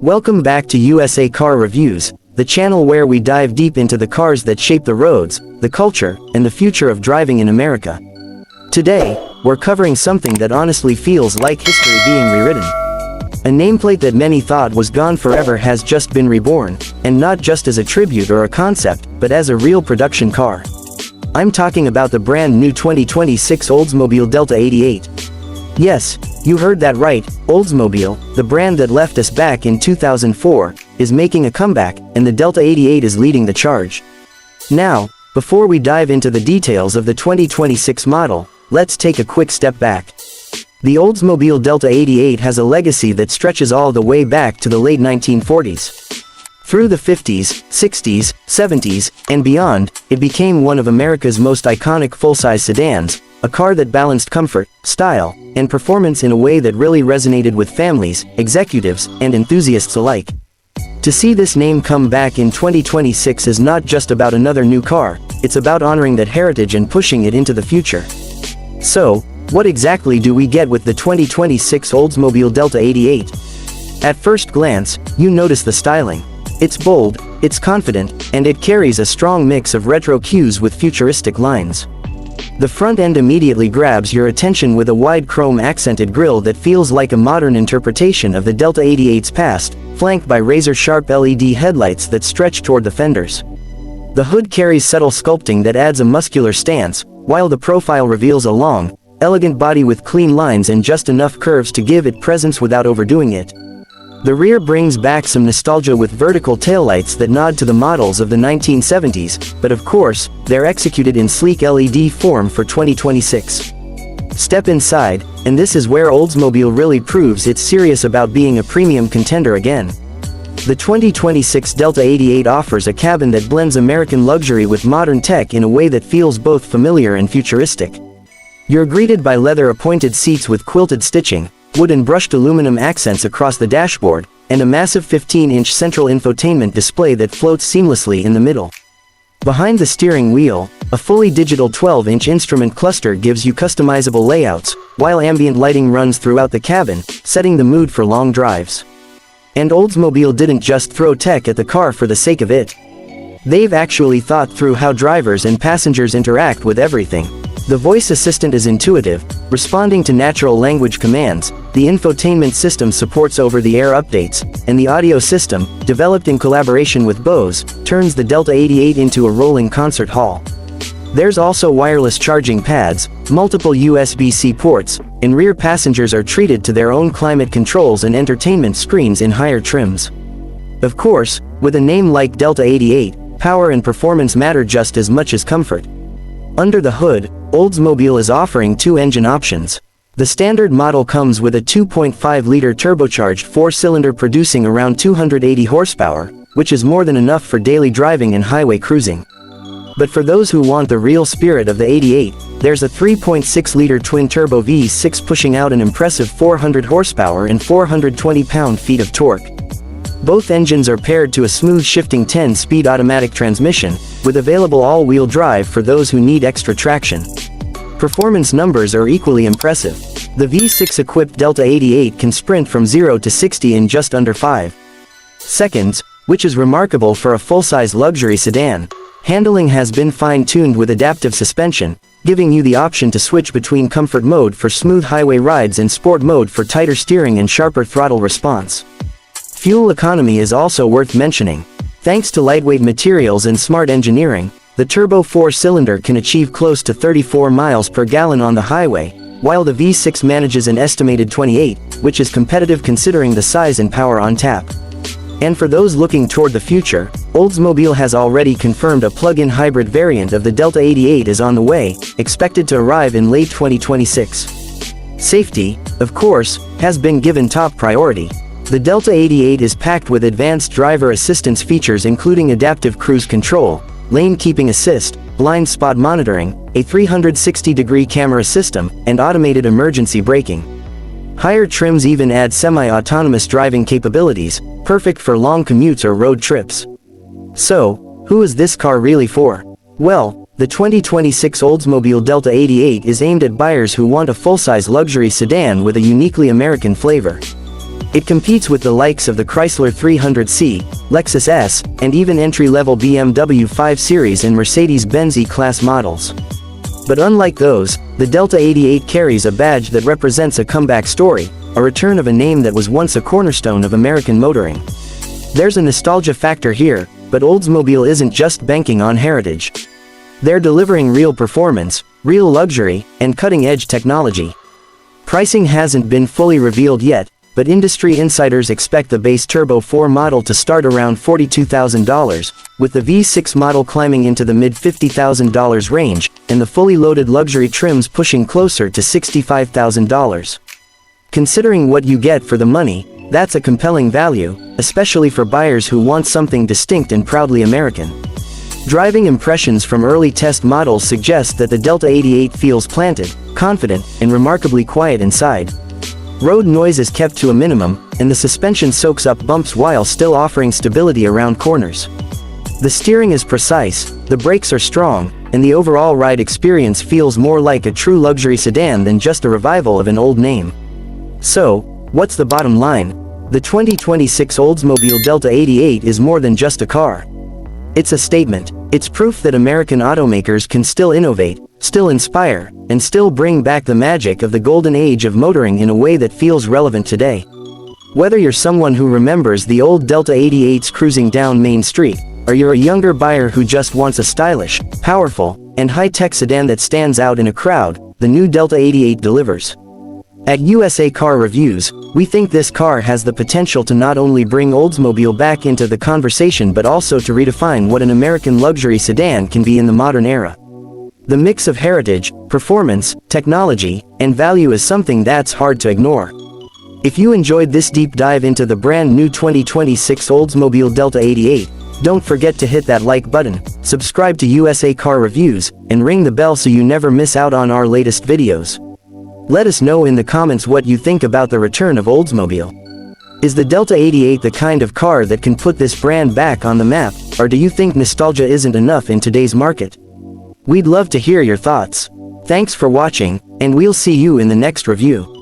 Welcome back to USA Car Reviews, the channel where we dive deep into the cars that shape the roads, the culture, and the future of driving in America. Today, we're covering something that honestly feels like history being rewritten. A nameplate that many thought was gone forever has just been reborn, and not just as a tribute or a concept, but as a real production car. I'm talking about the brand new 2026 Oldsmobile Delta 88. Yes, you heard that right, Oldsmobile, the brand that left us back in 2004, is making a comeback, and the Delta 88 is leading the charge. Now, before we dive into the details of the 2026 model, let's take a quick step back. The Oldsmobile Delta 88 has a legacy that stretches all the way back to the late 1940s. Through the 50s, 60s, 70s, and beyond, it became one of America's most iconic full-size sedans, a car that balanced comfort, style, and performance in a way that really resonated with families, executives, and enthusiasts alike. To see this name come back in 2026 is not just about another new car, it's about honoring that heritage and pushing it into the future. So, what exactly do we get with the 2026 Oldsmobile Delta 88? At first glance, you notice the styling. It's bold, it's confident, and it carries a strong mix of retro cues with futuristic lines. The front end immediately grabs your attention with a wide chrome-accented grille that feels like a modern interpretation of the Delta 88's past, flanked by razor-sharp LED headlights that stretch toward the fenders. The hood carries subtle sculpting that adds a muscular stance, while the profile reveals a long, elegant body with clean lines and just enough curves to give it presence without overdoing it. The rear brings back some nostalgia with vertical taillights that nod to the models of the 1970s, but of course, they're executed in sleek LED form for 2026. Step inside, and this is where Oldsmobile really proves it's serious about being a premium contender again. The 2026 Delta 88 offers a cabin that blends American luxury with modern tech in a way that feels both familiar and futuristic. You're greeted by leather-appointed seats with quilted stitching, wood and brushed aluminum accents across the dashboard, and a massive 15-inch central infotainment display that floats seamlessly in the middle. Behind the steering wheel, a fully digital 12-inch instrument cluster gives you customizable layouts, while ambient lighting runs throughout the cabin, setting the mood for long drives. And Oldsmobile didn't just throw tech at the car for the sake of it. They've actually thought through how drivers and passengers interact with everything. The voice assistant is intuitive, responding to natural language commands, the infotainment system supports over-the-air updates, and the audio system, developed in collaboration with Bose, turns the Delta 88 into a rolling concert hall. There's also wireless charging pads, multiple USB-C ports, and rear passengers are treated to their own climate controls and entertainment screens in higher trims. Of course, with a name like Delta 88, power and performance matter just as much as comfort. Under the hood, Oldsmobile is offering two engine options. The standard model comes with a 2.5-liter turbocharged four-cylinder producing around 280 horsepower, which is more than enough for daily driving and highway cruising. But for those who want the real spirit of the 88, there's a 3.6-liter twin-turbo V6 pushing out an impressive 400 horsepower and 420 pound-feet of torque. Both engines are paired to a smooth shifting 10-speed automatic transmission, with available all-wheel drive for those who need extra traction. Performance numbers are equally impressive. The V6-equipped Delta 88 can sprint from 0 to 60 in just under 5 seconds, which is remarkable for a full-size luxury sedan. Handling has been fine-tuned with adaptive suspension, giving you the option to switch between comfort mode for smooth highway rides and sport mode for tighter steering and sharper throttle response. Fuel economy is also worth mentioning. Thanks to lightweight materials and smart engineering, the turbo four-cylinder can achieve close to 34 miles per gallon on the highway, while the V6 manages an estimated 28, which is competitive considering the size and power on tap. And for those looking toward the future, Oldsmobile has already confirmed a plug-in hybrid variant of the Delta 88 is on the way, expected to arrive in late 2026. Safety, of course, has been given top priority. The Delta 88 is packed with advanced driver assistance features including adaptive cruise control, lane keeping assist, blind spot monitoring, a 360-degree camera system, and automated emergency braking. Higher trims even add semi-autonomous driving capabilities, perfect for long commutes or road trips. So, Who is this car really for? Well, the 2026 Oldsmobile Delta 88 is aimed at buyers who want a full-size luxury sedan with a uniquely American flavor. It competes with the likes of the Chrysler 300C, Lexus S, and even entry-level BMW 5 Series and Mercedes-Benz E-Class models. But unlike those, the Delta 88 carries a badge that represents a comeback story, a return of a name that was once a cornerstone of American motoring. There's a nostalgia factor here, but Oldsmobile isn't just banking on heritage. They're delivering real performance, real luxury, and cutting-edge technology. Pricing hasn't been fully revealed yet, but industry insiders expect the base Turbo 4 model to start around $42,000, with the V6 model climbing into the mid-$50,000 range, and the fully loaded luxury trims pushing closer to $65,000. Considering what you get for the money, that's a compelling value, especially for buyers who want something distinct and proudly American. Driving impressions from early test models suggest that the Delta 88 feels planted, confident, and remarkably quiet inside. Road noise is kept to a minimum, and the suspension soaks up bumps while still offering stability around corners. The steering is precise, the brakes are strong, and the overall ride experience feels more like a true luxury sedan than just a revival of an old name. So, what's the bottom line? The 2026 Oldsmobile Delta 88 is more than just a car. It's a statement. It's proof that American automakers can still innovate, still inspire, and still bring back the magic of the golden age of motoring in a way that feels relevant today. Whether you're someone who remembers the old Delta 88s cruising down Main Street, or you're a younger buyer who just wants a stylish, powerful, and high-tech sedan that stands out in a crowd, the new Delta 88 delivers. At USA Car Reviews, we think this car has the potential to not only bring Oldsmobile back into the conversation but also to redefine what an American luxury sedan can be in the modern era. The mix of heritage, performance, technology, and value is something that's hard to ignore. If you enjoyed this deep dive into the brand new 2026 Oldsmobile Delta 88, don't forget to hit that like button, subscribe to USA Car Reviews, and ring the bell so you never miss out on our latest videos. Let us know in the comments what you think about the return of Oldsmobile. Is the Delta 88 the kind of car that can put this brand back on the map, or do you think nostalgia isn't enough in today's market? We'd love to hear your thoughts. Thanks for watching, and we'll see you in the next review.